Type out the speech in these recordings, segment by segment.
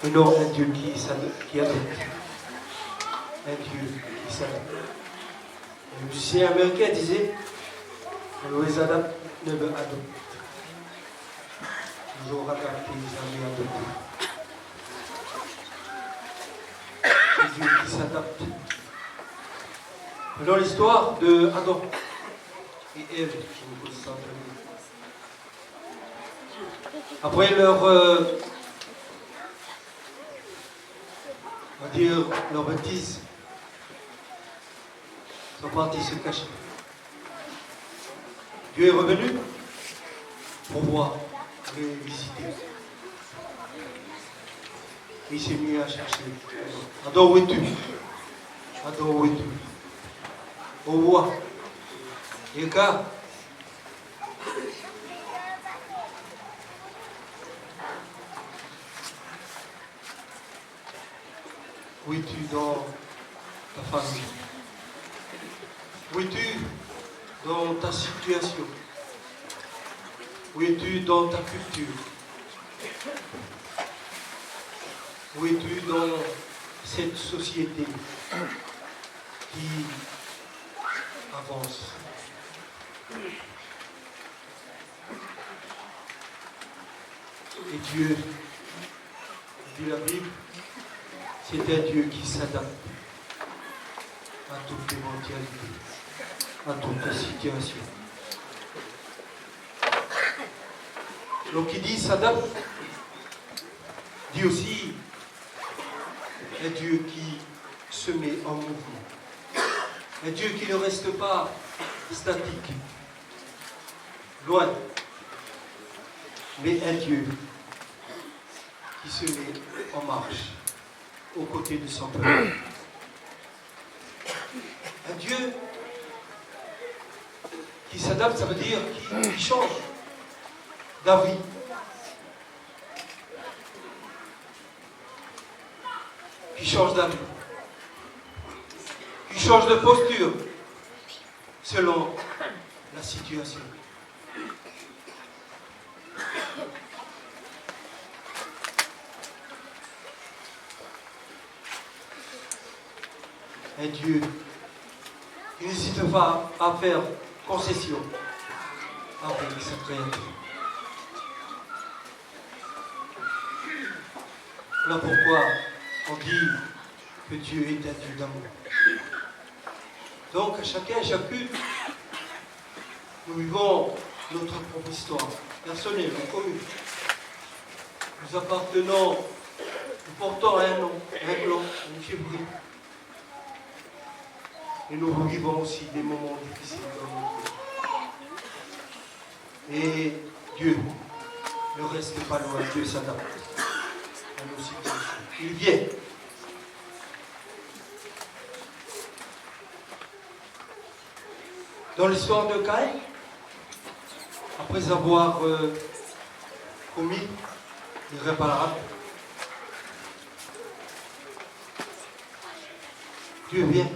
Et non un Dieu qui adopte. Un Dieu qui s'adapte. Le musicien américain disait, Louis adapte, ne veut adopter. Toujours adapté, jamais adopté. C'est Dieu qui s'adapte. Dans l'histoire de Adam et Ève, qui nous pose ça. Après leur, on va dire, leur bêtise, ils sont partis se cacher. Dieu est revenu pour voir, les visiter. Et il s'est mis à chercher. Adam, où es-tu? Adam, où es-tu? Au roi. Et car où es-tu dans ta famille? Où es-tu dans ta situation? Où es-tu dans ta culture? Où es-tu dans cette société qui avance? Et Dieu, dit la Bible, c'est un Dieu qui s'adapte à toute éventualité, à toute situation. Donc il dit s'adapte, dit aussi un Dieu qui se met en mouvement. Un Dieu qui ne reste pas statique, loin, mais un Dieu qui se met en marche aux côtés de son peuple. Un Dieu qui s'adapte, ça veut dire qui change d'avis. Qui change d'avis. Qui change de posture selon la situation. Un Dieu qui n'hésite pas à faire concession avec sa créature. Voilà pourquoi on dit que Dieu est un Dieu d'amour. Donc, à chacun et chacune, nous vivons notre propre histoire, personnelle, commune. Nous appartenons, nous portons un nom, un blanc, une fibrille. Et nous vivons aussi des moments difficiles dans notre vie. Et Dieu ne reste pas loin, Dieu s'adapte à nos situations. Il vient. Dans l'histoire de Caïn, après avoir commis l'irréparable, Dieu vient.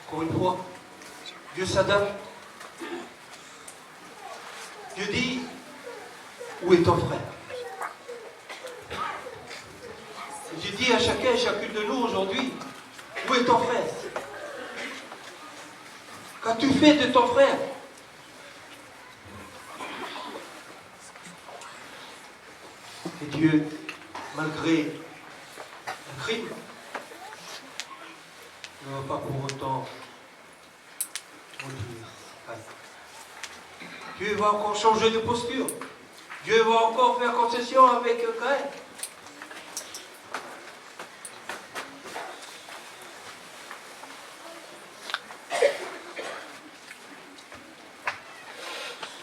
Encore une fois, Dieu s'adapte. Dieu dit, où est ton frère? Dieu dit à chacun et chacune de nous aujourd'hui, où est ton frère? Qu'as-tu fait de ton frère? Et Dieu, malgré le crime, ne va pas pour autant maudire. Dieu va encore changer de posture. Dieu va encore faire concession avec Caïn.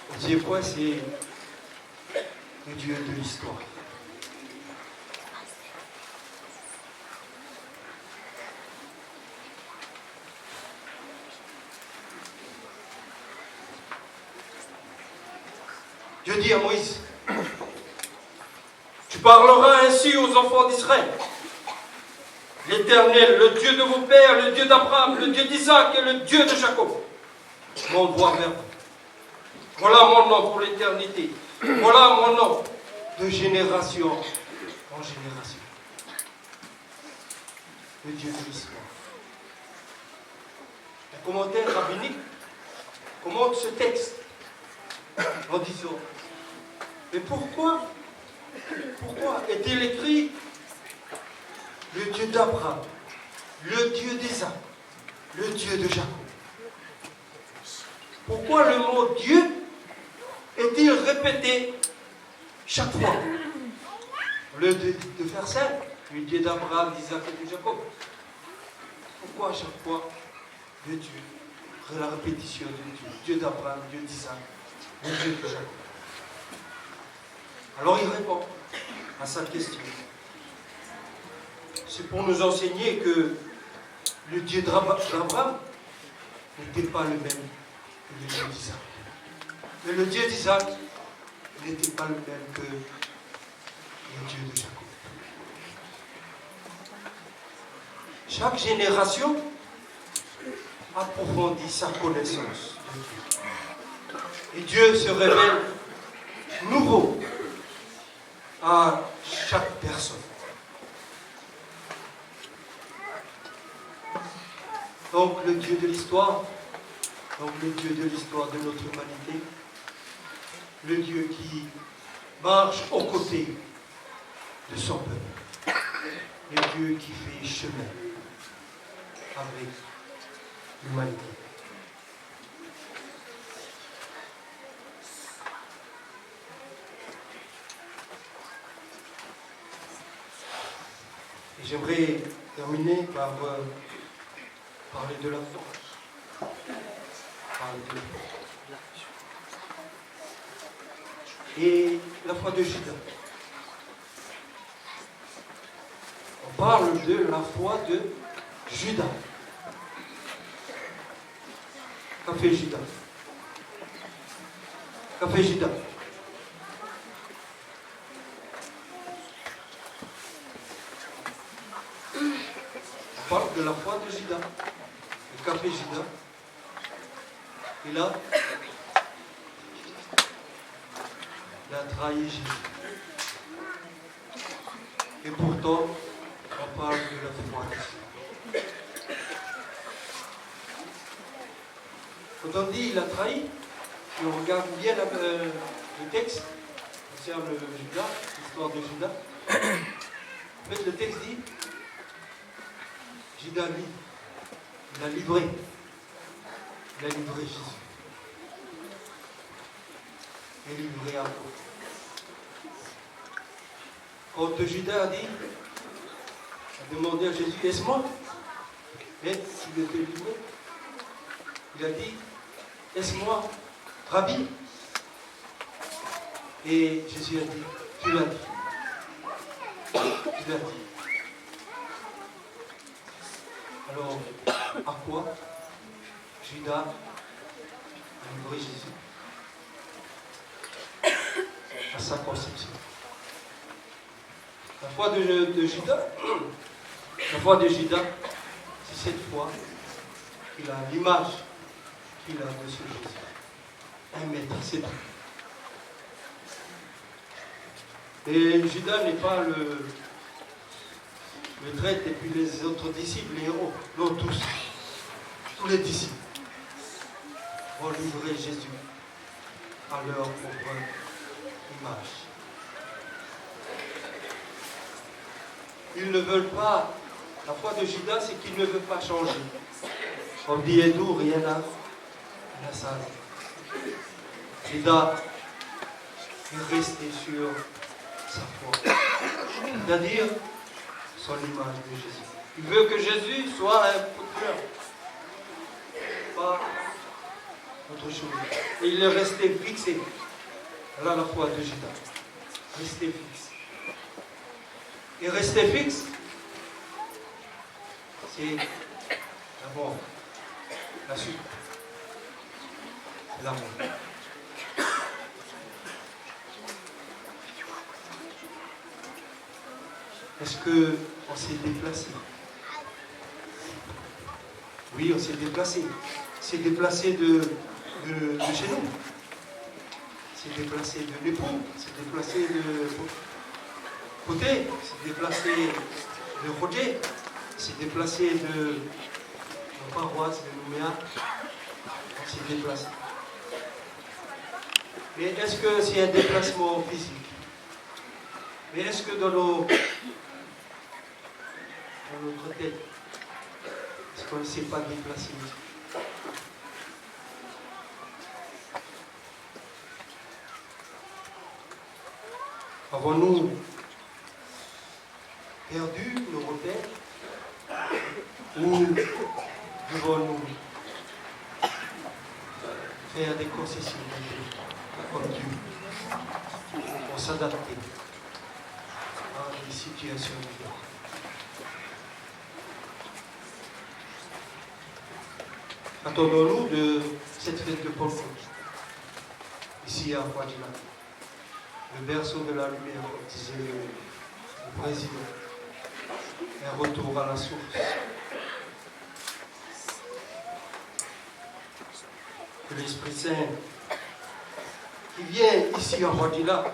Le deuxième point, c'est le Dieu de l'histoire. Dieu dit à Moïse, tu parleras ainsi aux enfants d'Israël. L'Éternel, le Dieu de vos pères, le Dieu d'Abraham, le Dieu d'Isaac et le Dieu de Jacob, m'envoie vers vous. Voilà mon nom pour l'éternité. Voilà mon nom de génération en génération. le Dieu de l'histoire. Un commentaire rabbinique commente ce texte en disant, mais pourquoi est-il écrit le Dieu d'Abraham, le Dieu d'Isaac, le Dieu de Jacob? Pourquoi le mot Dieu est-il répété chaque fois? Au lieu de faire simple, le Dieu d'Abraham, d'Isaac et de Jacob. Pourquoi à chaque fois le Dieu, la répétition de Dieu, Dieu d'Abraham, Dieu d'Isaac, le Dieu de Jacob? Alors il répond à sa question. C'est pour nous enseigner que le Dieu d'Abraham n'était pas le même que le Dieu d'Isaac. Mais le Dieu d'Isaac n'était pas le même que le Dieu de Jacob. Chaque génération approfondit sa connaissance de Dieu. Et Dieu se révèle nouveau à chaque personne. Donc le Dieu de l'histoire, le Dieu de l'histoire de notre humanité, le Dieu qui marche aux côtés de son peuple, le Dieu qui fait chemin avec l'humanité. Et j'aimerais terminer par parler de la foi. Et la foi de Judas. On parle de la foi de Judas. Qu'a fait Judas? Qu'a fait Judas? On parle de la foi de Judas. Et qu'a fait Judas? Il a trahi Jésus. Et pourtant, on parle de la foi de Judas. Quand on dit il a trahi, si on regarde bien le texte concernant Judas, l'histoire de Judas, en fait le texte dit Judas, lui, il a livré Jésus. Et livré à quoi? Quand Judas a demandé à Jésus, est-ce-moi? Et il était livré. Il a dit, est-ce-moi, Rabbi? Et Jésus a dit, tu l'as dit. Tu l'as dit. Alors, à quoi Judas a livré Jésus? À sa conception. La foi de Judas, c'est cette foi qu'il a, l'image qu'il a de ce Jésus. Un maître, c'est tout. Et Judas n'est pas le traître et puis les autres disciples, les héros. Non, tous les disciples vont livrer Jésus à leur propre image. Ils ne veulent pas, la foi de Judas, c'est qu'il ne veut pas changer. On dit Edou, rien à ça. Judas est resté sur sa foi, c'est-à-dire son image de Jésus. Il veut que Jésus soit un auteur, pas autre chose. Et il est resté fixé. Voilà la foi de Judas. Rester fixe. Et rester fixe, c'est d'abord la suite. C'est l'amour. Est-ce qu'on s'est déplacé? Oui, on s'est déplacé. On s'est déplacé de chez nous. On s'est déplacé de l'époux. On s'est déplacé de côté. On s'est déplacé de Roger. s'est déplacé de la paroisse de Nouméa. On s'est déplacé. Mais est-ce que c'est un déplacement physique? Mais est-ce que dans notre tête, est-ce qu'on ne s'est pas déplacé? Avons-nous perdu nos repères? Ou devons-nous faire des concessions comme Dieu pour s'adapter à des situations différentes? Attendons-nous de cette fête de Pentecôte, ici à Fadila, le berceau de la lumière, comme disait le président, un retour à la source. Que l'Esprit Saint qui vient ici en Fadila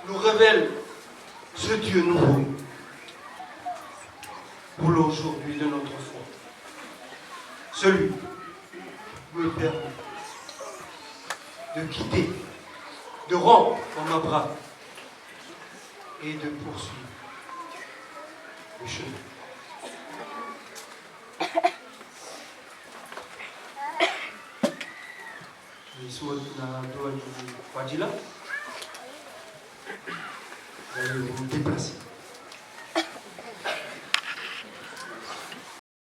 nous révèle ce Dieu nouveau pour l'aujourd'hui de notre foi. Celui qui me permet de quitter, de rompre comme Abraham et de poursuivre le chemin. Je souhaite la doigt de Fadila. Vous allez vous déplacer.